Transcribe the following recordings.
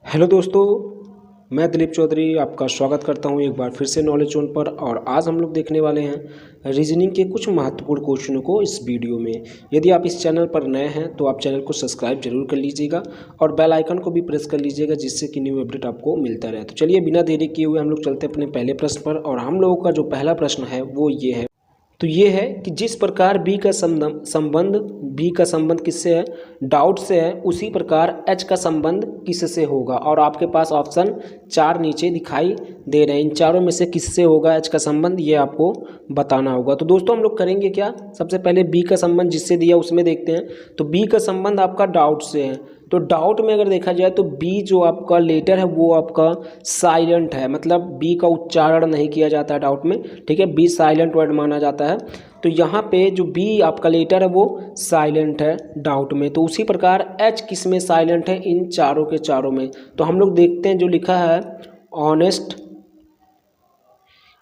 Hello दोस्तों, मैं दिलीप चौधरी आपका स्वागत करता हूं एक बार फिर से नॉलेज जोन पर। और आज हम लोग देखने वाले हैं रीजनिंग के कुछ महत्वपूर्ण क्वेश्चनों को इस वीडियो में। यदि आप इस चैनल पर नए हैं तो आप चैनल को सब्सक्राइब जरूर कर लीजिएगा और बेल आइकन को भी प्रेस कर लीजिएगा, जिससे कि न्यू अपडेट आपको मिलता रहे। तो चलिए बिना देरी किए हुए हम लोग चलते हैं अपने पहले प्रश्न पर। और हम लोगों का जो पहला प्रश्न है वो ये है, तो ये है कि जिस प्रकार बी का संबंध किससे है, डाउट से है, उसी प्रकार एच का संबंध किससे होगा। और आपके पास ऑप्शन 4 नीचे दिखाई दे रहे हैं, इन चारों में से किससे होगा एच का संबंध, ये आपको बताना होगा। तो दोस्तों हम लोग करेंगे क्या, सबसे पहले बी का संबंध जिससे दिया उसमें देखते हैं। तो बी का संबंध आपका डाउट से है, तो डाउट में अगर देखा जाए तो बी जो आपका लेटर है वो आपका साइलेंट है, मतलब बी का उच्चारण नहीं किया जाता है डाउट में, ठीक है। बी साइलेंट वर्ड माना जाता है, तो यहाँ पे जो बी आपका लेटर है वो साइलेंट है डाउट में। तो उसी प्रकार एच किस में साइलेंट है, इन चारों के चारों में। तो हम लोग देखते हैं जो लिखा है ऑनेस्ट,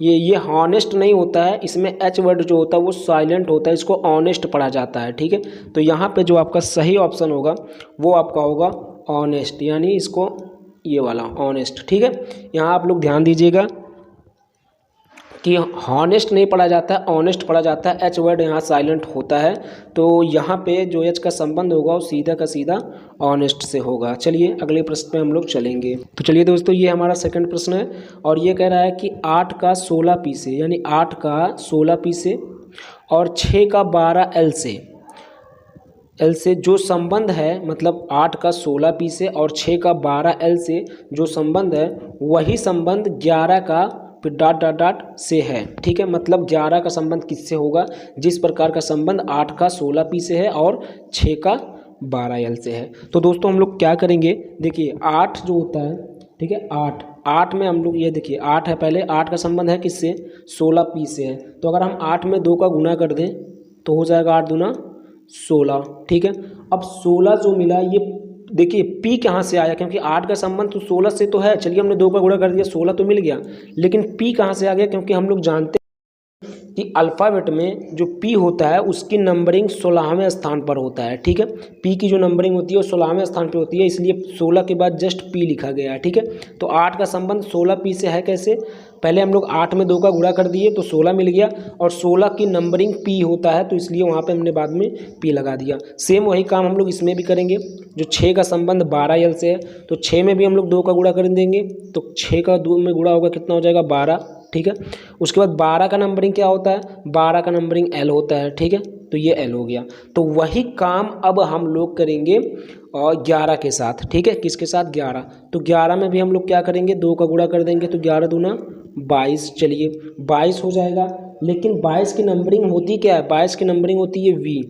ये हॉनेस्ट नहीं होता है, इसमें एच वर्ड जो होता है वो साइलेंट होता है, इसको ऑनेस्ट पढ़ा जाता है, ठीक है। तो यहाँ पे जो आपका सही ऑप्शन होगा वो आपका होगा ऑनेस्ट, यानी इसको ये वाला ऑनेस्ट, ठीक है। यहाँ आप लोग ध्यान दीजिएगा कि हॉनेस्ट नहीं पढ़ा जाता है, ऑनेस्ट पढ़ा जाता है, एच वर्ड यहाँ साइलेंट होता है। तो यहाँ पे जो एच का संबंध होगा वो सीधा का सीधा ऑनेस्ट से होगा। चलिए अगले प्रश्न पे हम लोग चलेंगे। तो चलिए दोस्तों, ये हमारा सेकंड प्रश्न है और ये कह रहा है कि 8 का 16 पी से, यानी 8 का 16 पी से और 6 का 12 एल से जो संबंध है, मतलब 8 का 16 पी से और 6 का 12 एल से जो संबंध है वही संबंध 11 का फिर डॉट डॉट डॉट से है, ठीक है। मतलब 11 का संबंध किससे होगा, जिस प्रकार का संबंध 8 का 16 पी से है और 6 का 12 एल से है। तो दोस्तों हम लोग क्या करेंगे, देखिए 8 जो होता है, ठीक है, 8 में हम लोग ये देखिए 8 है, पहले 8 का संबंध है किससे, 16 पी से है। तो अगर हम 8 में 2 का गुना कर दें तो हो जाएगा 8 दूना 16, ठीक है। अब 16 जो मिला, ये देखिए पी कहाँ से आया, क्योंकि 8 का संबंध तो 16 से तो है, चलिए हमने 2 का गुणा कर दिया 16 तो मिल गया, लेकिन पी कहाँ से आ गया, क्योंकि हम लोग जानते कि अल्फ़ाबेट में जो पी होता है उसकी नंबरिंग 16वें स्थान पर होता है, ठीक है। पी की जो नंबरिंग होती है वो 16वें स्थान पर होती है, इसलिए 16 के बाद जस्ट पी लिखा गया है, ठीक है। तो 8 का संबंध 16 पी से है कैसे, पहले हम लोग 8 में 2 का गुणा कर दिए तो 16 मिल गया, और 16 की नंबरिंग पी होता है तो इसलिए वहाँ पे हमने बाद में पी लगा दिया। सेम वही काम हम लोग इसमें भी करेंगे। जो 6 का संबंध 12 एल से है, तो 6 में भी हम लोग 2 का गुणा कर देंगे, तो 6 का 2 में गुणा होगा कितना हो जाएगा 12, ठीक है। उसके बाद 12 का नंबरिंग क्या होता है, 12 का नंबरिंग एल होता है, ठीक है। तो ये एल हो गया। तो वही काम अब हम लोग करेंगे और 11 के साथ, ठीक है। किसके साथ, 11। तो 11 में भी हम लोग क्या करेंगे, 2 का गुणा कर देंगे तो 11 दूना 22, चलिए 22 हो जाएगा। लेकिन 22 की नंबरिंग होती क्या है, 22 की नंबरिंग होती है वी,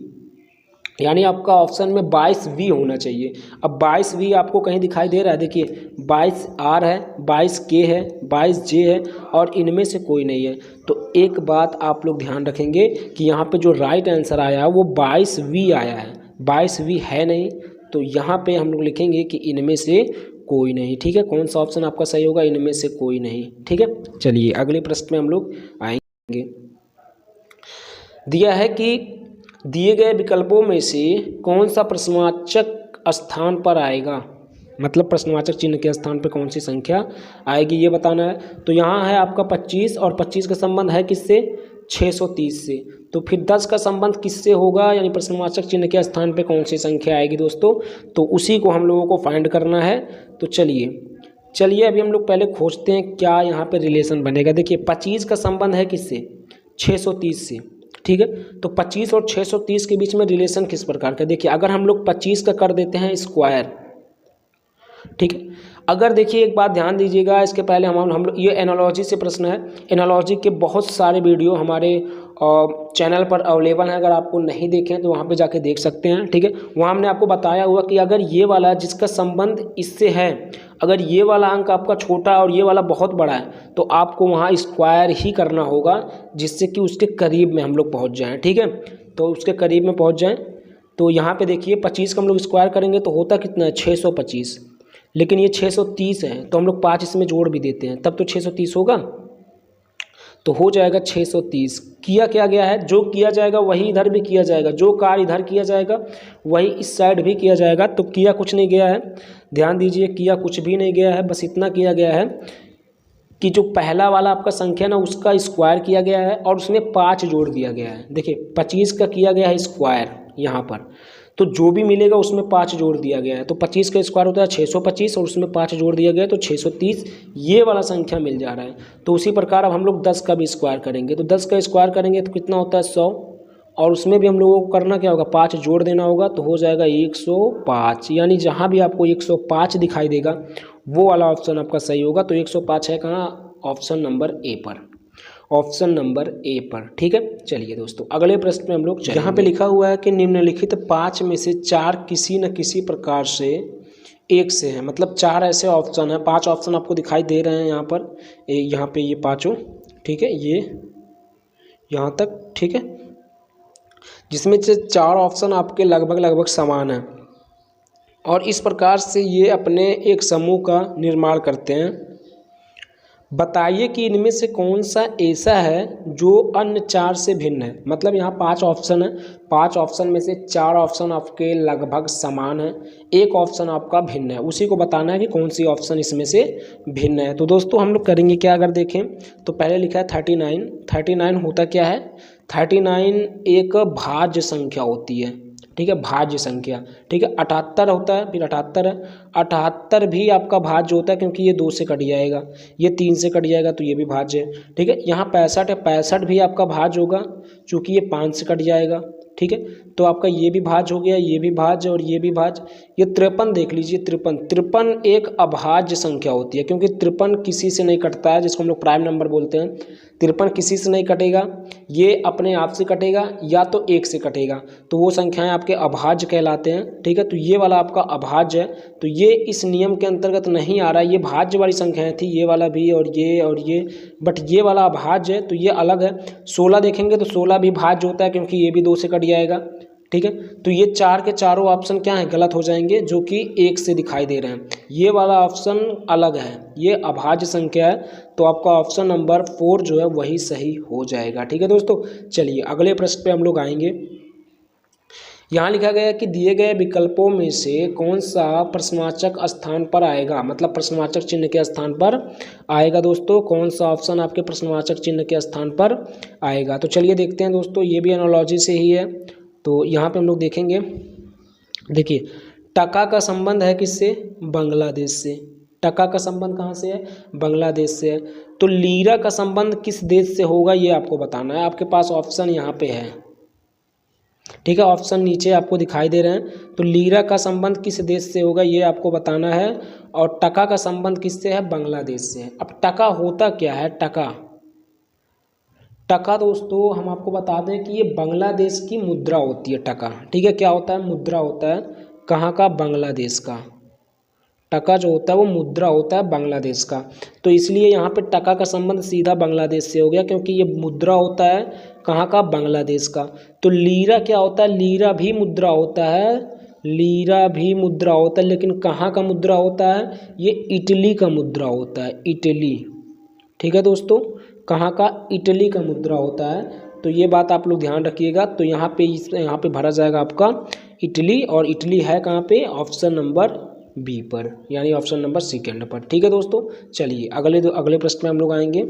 यानी आपका ऑप्शन में 22V होना चाहिए। अब 22V आपको कहीं दिखाई दे रहा है, देखिए 22R है, 22K है, 22J है और इनमें से कोई नहीं है। तो एक बात आप लोग ध्यान रखेंगे कि यहाँ पे जो राइट आंसर आया है वो 22V आया है, 22V है नहीं। तो यहाँ पे हम लोग लिखेंगे कि इनमें से कोई नहीं, ठीक है। कौन सा ऑप्शन आपका सही होगा, इनमें से कोई नहीं, ठीक है। चलिए अगले प्रश्न में हम लोग आएंगे। दिया है कि दिए गए विकल्पों में से कौन सा प्रश्नवाचक स्थान पर आएगा, मतलब प्रश्नवाचक चिन्ह के स्थान पर कौन सी संख्या आएगी ये बताना है। तो यहाँ है आपका 25 और 25 का संबंध है किससे, 630 से। तो फिर 10 का संबंध किससे होगा, यानी प्रश्नवाचक चिन्ह के स्थान पे कौन सी संख्या आएगी दोस्तों, तो उसी को हम लोगों को फाइंड करना है। तो चलिए अभी हम लोग पहले खोजते हैं क्या यहाँ पे रिलेशन बनेगा। देखिए 25 का संबंध है किससे, 630 से, ठीक है। तो 25 और 630 के बीच में रिलेशन किस प्रकार का, देखिए अगर हम लोग 25 का कर देते हैं स्क्वायर, ठीक है। अगर देखिए एक बात ध्यान दीजिएगा, इसके पहले हम लोग ये एनालॉजी से प्रश्न है, एनालॉजी के बहुत सारे वीडियो हमारे चैनल पर अवेलेबल हैं, अगर आपको नहीं देखें तो वहाँ पे जाके देख सकते हैं, ठीक है। वहाँ हमने आपको बताया हुआ कि अगर ये वाला जिसका संबंध इससे है, अगर ये वाला अंक आपका छोटा और ये वाला बहुत बड़ा है तो आपको वहाँ स्क्वायर ही करना होगा, जिससे कि उसके करीब में हम लोग पहुँच जाएँ, ठीक है। तो उसके करीब में पहुँच जाएँ। तो यहाँ पर देखिए 25 का हम लोग स्क्वायर करेंगे तो होता कितना है, 625, लेकिन ये 630 है तो हम लोग 5 इसमें जोड़ भी देते हैं तब तो 630 होगा। तो हो जाएगा 630। किया क्या गया है, जो किया जाएगा वही इधर भी किया जाएगा, जो कार्य इधर किया जाएगा वही इस साइड भी किया जाएगा। तो किया कुछ नहीं गया है, ध्यान दीजिए, किया कुछ भी नहीं गया है, बस इतना किया गया है कि जो पहला वाला आपका संख्या ना उसका स्क्वायर किया गया है और उसमें 5 जोड़ दिया गया है। देखिए 25 का किया गया है स्क्वायर यहाँ पर, तो जो भी मिलेगा उसमें 5 जोड़ दिया गया है। तो 25 का स्क्वायर होता है 625 और उसमें 5 जोड़ दिया गया है तो 630 ये वाला संख्या मिल जा रहा है। तो उसी प्रकार अब हम लोग 10 का भी स्क्वायर करेंगे, तो 10 का स्क्वायर करेंगे तो कितना होता है 100, और उसमें भी हम लोगों को करना क्या होगा, 5 जोड़ देना होगा, तो हो जाएगा 105। यानी जहाँ भी आपको 105 दिखाई देगा वो वाला ऑप्शन आपका सही होगा। तो 105 है कहाँ, ऑप्शन नंबर ए पर, ऑप्शन नंबर ए पर। ठीक है, चलिए दोस्तों अगले प्रश्न में हम लोग यहाँ पे लिखा हुआ है कि निम्नलिखित 5 में से 4 किसी न किसी प्रकार से एक से है। मतलब 4 ऐसे ऑप्शन है, 5 ऑप्शन आपको दिखाई दे रहे हैं यहाँ पर, यहाँ पे ये पाँचों, ठीक है, ये यहाँ तक, ठीक है, जिसमें से 4 ऑप्शन आपके लगभग समान हैं और इस प्रकार से ये अपने एक समूह का निर्माण करते हैं। बताइए कि इनमें से कौन सा ऐसा है जो अन्य 4 से भिन्न है। मतलब यहाँ 5 ऑप्शन है, 5 ऑप्शन में से 4 ऑप्शन आपके लगभग समान है, एक ऑप्शन आपका भिन्न है, उसी को बताना है कि कौन सी ऑप्शन इसमें से भिन्न है। तो दोस्तों हम लोग करेंगे क्या, अगर देखें तो पहले लिखा है 39। 39 होता क्या है, 39 एक भाज्य संख्या होती है, ठीक है, भाज्य संख्या, ठीक है। 78 होता है, फिर 78 है, 78 भी आपका भाज्य होता है क्योंकि ये 2 से कट जाएगा, ये 3 से कट जाएगा तो ये भी भाज्य है, ठीक है। यहाँ 65 है, 65 भी आपका भाज्य होगा चूँकि ये 5 से कट जाएगा, ठीक है। तो आपका ये भी भाज्य हो गया, ये भी भाज्य और ये भी भाज्य। ये 53 देख लीजिए, 53 एक अभाज्य संख्या होती है क्योंकि 53 किसी से नहीं कटता है, जिसको हम लोग प्राइम नंबर बोलते हैं। 53 किसी से नहीं कटेगा, ये अपने आप से कटेगा या तो 1 से कटेगा, तो वो संख्याएं आपके अभाज्य कहलाते हैं, ठीक है। तो ये वाला आपका अभाज्य है, तो ये इस नियम के अंतर्गत नहीं आ रहा है। ये भाज्य वाली संख्याएं थी, ये वाला भी और ये, बट ये वाला अभाज्य है तो ये अलग है। 16 देखेंगे तो 16 भी भाज्य होता है क्योंकि ये भी 2 से कट जाएगा, ठीक है। तो ये 4 के चारों ऑप्शन क्या हैं, गलत हो जाएंगे, जो कि 1 से दिखाई दे रहे हैं। ये वाला ऑप्शन अलग है, ये अभाज्य संख्या है, तो आपका ऑप्शन नंबर 4 जो है वही सही हो जाएगा, ठीक है दोस्तों। चलिए अगले प्रश्न पे हम लोग आएंगे। यहाँ लिखा गया है कि दिए गए विकल्पों में से कौन सा प्रश्नवाचक स्थान पर आएगा। मतलब प्रश्नवाचक चिन्ह के स्थान पर आएगा दोस्तों, कौन सा ऑप्शन आपके प्रश्नवाचक चिन्ह के स्थान पर आएगा। तो चलिए देखते हैं दोस्तों, ये भी एनालॉजी से ही है। तो यहाँ पे हम लोग देखेंगे, देखिए टका का संबंध है किससे, बांग्लादेश से। टका का संबंध कहाँ से है, बांग्लादेश से है। तो लीरा का संबंध किस देश से होगा ये आपको बताना है। आपके पास ऑप्शन यहाँ पे है, ठीक है, ऑप्शन नीचे आपको दिखाई दे रहे हैं। तो लीरा का संबंध किस देश से होगा ये आपको बताना है, और टका का संबंध किससे है, बांग्लादेश से है। अब टका होता क्या है, टका दोस्तों हम आपको बता दें कि ये बांग्लादेश की मुद्रा होती है टका, ठीक है। क्या होता है, मुद्रा होता है, कहाँ का, बांग्लादेश का। टका जो होता है वो मुद्रा होता है बांग्लादेश का, तो इसलिए यहाँ पे टका का संबंध सीधा बांग्लादेश से हो गया क्योंकि ये मुद्रा होता है कहाँ का, बांग्लादेश का। तो लीरा क्या होता है, लीरा भी मुद्रा होता है, लीरा भी मुद्रा होता है, लेकिन कहाँ का मुद्रा होता है, ये इटली का मुद्रा होता है, इटली, ठीक है दोस्तों, कहाँ का, इटली का मुद्रा होता है। तो ये बात आप लोग ध्यान रखिएगा। तो यहाँ पे भरा जाएगा आपका इटली, और इटली है कहाँ पे, ऑप्शन नंबर बी पर, यानी ऑप्शन नंबर सेकेंड पर, ठीक है दोस्तों। चलिए अगले प्रश्न में हम लोग आएंगे।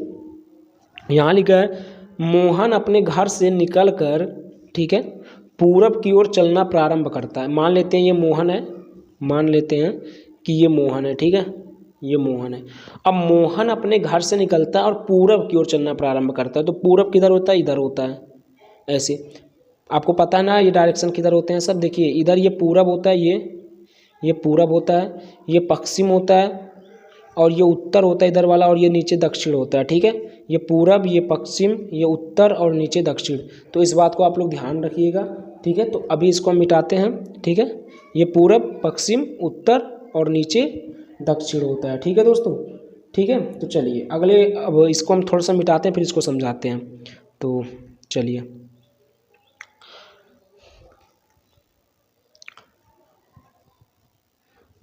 यहाँ लिखा है मोहन अपने घर से निकलकर, ठीक है, पूरब की ओर चलना प्रारंभ करता है। मान लेते हैं ये मोहन है, मान लेते हैं कि ये मोहन है, ठीक है, ये मोहन है। अब मोहन अपने घर से निकलता है और पूरब की ओर चलना प्रारंभ करता है। तो पूरब किधर होता है, इधर होता है, ऐसे आपको पता है ना ये डायरेक्शन किधर होते हैं सब। देखिए इधर ये पूरब होता है, ये पूरब होता है, ये पश्चिम होता है, और ये उत्तर होता है इधर वाला, और ये नीचे दक्षिण होता है, ठीक है। ये पूरब, ये पश्चिम, ये उत्तर और नीचे दक्षिण। तो इस बात को आप लोग ध्यान रखिएगा, ठीक है। तो अभी इसको हम मिटाते हैं, ठीक है। ये पूरब, पश्चिम, उत्तर और नीचे दक्षिण होता है, ठीक है दोस्तों, ठीक है। तो चलिए अब इसको हम थोड़ा सा मिटाते हैं फिर इसको समझाते हैं। तो चलिए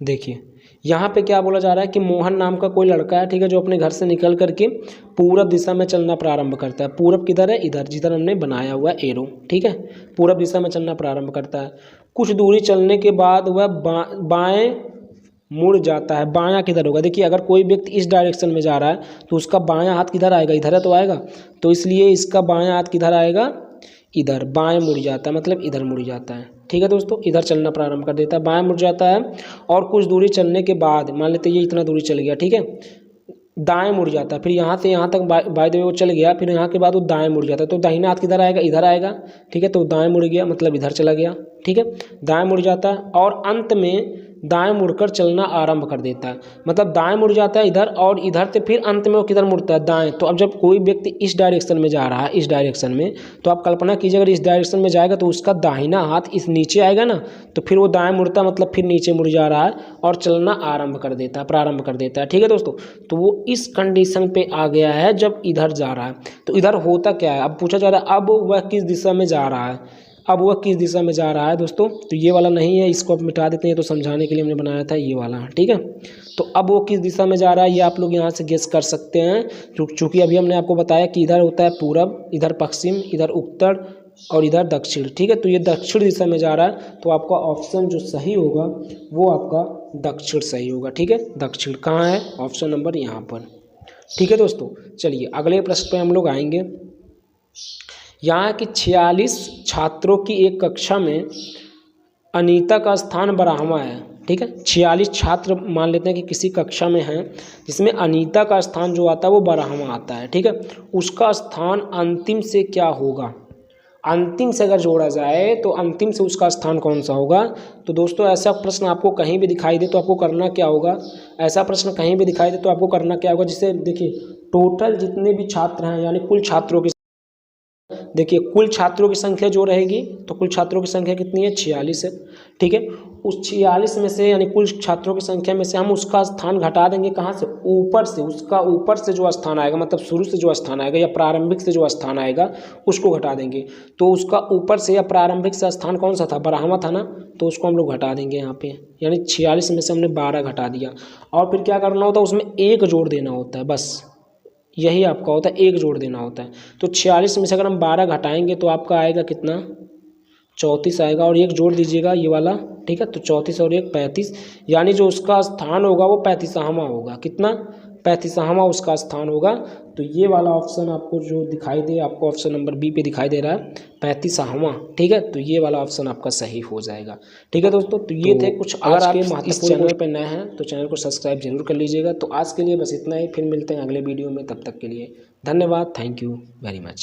देखिए यहाँ पे क्या बोला जा रहा है कि मोहन नाम का कोई लड़का है, ठीक है, जो अपने घर से निकल करके पूरब दिशा में चलना प्रारंभ करता है। पूरब किधर है? इधर, जिधर हमने बनाया हुआ है एरो, ठीक है, पूरब दिशा में चलना प्रारंभ करता है। कुछ दूरी चलने के बाद वह बाएं मुड़ जाता है। बायां किधर होगा? देखिए, अगर कोई व्यक्ति इस डायरेक्शन में जा रहा है तो उसका बायां हाथ किधर आएगा? इधर है तो आएगा, तो इसलिए इसका बायां हाथ किधर आएगा? इधर। बाएं मुड़ जाता है मतलब इधर मुड़ जाता है, ठीक है दोस्तों, इधर चलना प्रारंभ कर देता है, बाएं मुड़ जाता है। और कुछ दूरी चलने के बाद, मान लेते ये इतना दूरी चल गया, ठीक है, दाएं मुड़ जाता है। फिर यहाँ से यहाँ तक बाय द वे वो चल गया, फिर यहाँ के बाद वो दाएं मुड़ जाता है, तो दाहिना हाथ किधर आएगा? इधर आएगा, ठीक है, तो दाएं मुड़ गया मतलब इधर चला गया, ठीक है, दाएं मुड़ जाता है। और अंत में दाएं मुड़कर चलना आरंभ कर देता है, मतलब दाएं मुड़ जाता है इधर, और इधर से फिर अंत में वो किधर मुड़ता है? दाएं। तो अब जब कोई व्यक्ति इस डायरेक्शन में जा रहा है, इस डायरेक्शन में, तो आप कल्पना कीजिए अगर इस डायरेक्शन में जाएगा तो उसका दाहिना हाथ इस नीचे आएगा ना, तो फिर वो दाएं मुड़ता मतलब फिर नीचे मुड़ जा रहा है और चलना आरंभ कर देता है, प्रारंभ कर देता है, ठीक है दोस्तों। तो वो इस कंडीशन पे आ गया है जब इधर जा रहा है। तो इधर होता क्या है? अब पूछा जा रहा है अब वह किस दिशा में जा रहा है, अब वह किस दिशा में जा रहा है दोस्तों, तो ये वाला नहीं है, इसको आप मिटा देते हैं, तो समझाने के लिए हमने बनाया था ये वाला, ठीक है। तो अब वो किस दिशा में जा रहा है ये आप लोग यहाँ से गेस कर सकते हैं, चूँकि अभी हमने आपको बताया कि इधर होता है पूरब, इधर पश्चिम, इधर उत्तर और इधर दक्षिण, ठीक है। तो ये दक्षिण दिशा में जा रहा है, तो आपका ऑप्शन जो सही होगा वो आपका दक्षिण सही होगा, ठीक है। दक्षिण कहाँ है? ऑप्शन नंबर यहाँ पर, ठीक है दोस्तों। चलिए अगले प्रश्न पे हम लोग आएंगे। यहाँ की 46 छात्रों की एक कक्षा में अनीता का स्थान 12वां है, ठीक है। 46 छात्र मान लेते हैं कि किसी कक्षा में हैं, जिसमें अनीता का स्थान जो आता है वो 12वां आता है, ठीक है। उसका स्थान अंतिम से क्या होगा? अंतिम से अगर जोड़ा जाए तो अंतिम से उसका स्थान कौन सा होगा? तो दोस्तों ऐसा प्रश्न आपको कहीं भी दिखाई दे तो आपको करना क्या होगा? ऐसा प्रश्न कहीं भी दिखाई दे तो आपको करना क्या होगा? जिसे देखिए टोटल जितने भी छात्र हैं, यानी कुल छात्रों की, देखिए कुल छात्रों की संख्या जो रहेगी, तो कुल छात्रों की संख्या कितनी है? 46 है, ठीक है। उस 46 में से, यानी कुल छात्रों की संख्या में से हम उसका स्थान घटा देंगे, कहाँ से? ऊपर से। उसका ऊपर से जो स्थान आएगा, मतलब शुरू से जो स्थान आएगा या प्रारंभिक से जो स्थान आएगा उसको घटा देंगे। तो उसका ऊपर से या प्रारंभिक से स्थान कौन सा था? 12वां था ना, तो उसको हम लोग घटा देंगे यहाँ पे, यानी 46 में से हमने 12 घटा दिया। और फिर क्या करना होता है? उसमें 1 जोड़ देना होता है, बस यही आपका होता है, 1 जोड़ देना होता है। तो 46 में से अगर हम 12 घटाएंगे तो आपका आएगा कितना? 34 आएगा, और 1 जोड़ दीजिएगा ये वाला, ठीक है। तो 34 और 1 35, यानी जो उसका स्थान होगा वो 35वां होगा। कितना? 35वां उसका स्थान होगा। तो ये वाला ऑप्शन आपको जो दिखाई दे, आपको ऑप्शन नंबर बी पे दिखाई दे रहा है 35वां, ठीक है। तो ये वाला ऑप्शन आपका सही हो जाएगा, ठीक है दोस्तों। तो ये थे कुछ, अगर आप इस चैनल पर नए हैं तो चैनल को सब्सक्राइब जरूर कर लीजिएगा। तो आज के लिए बस इतना ही, फिर मिलते हैं अगले वीडियो में, तब तक के लिए धन्यवाद, थैंक यू वेरी मच।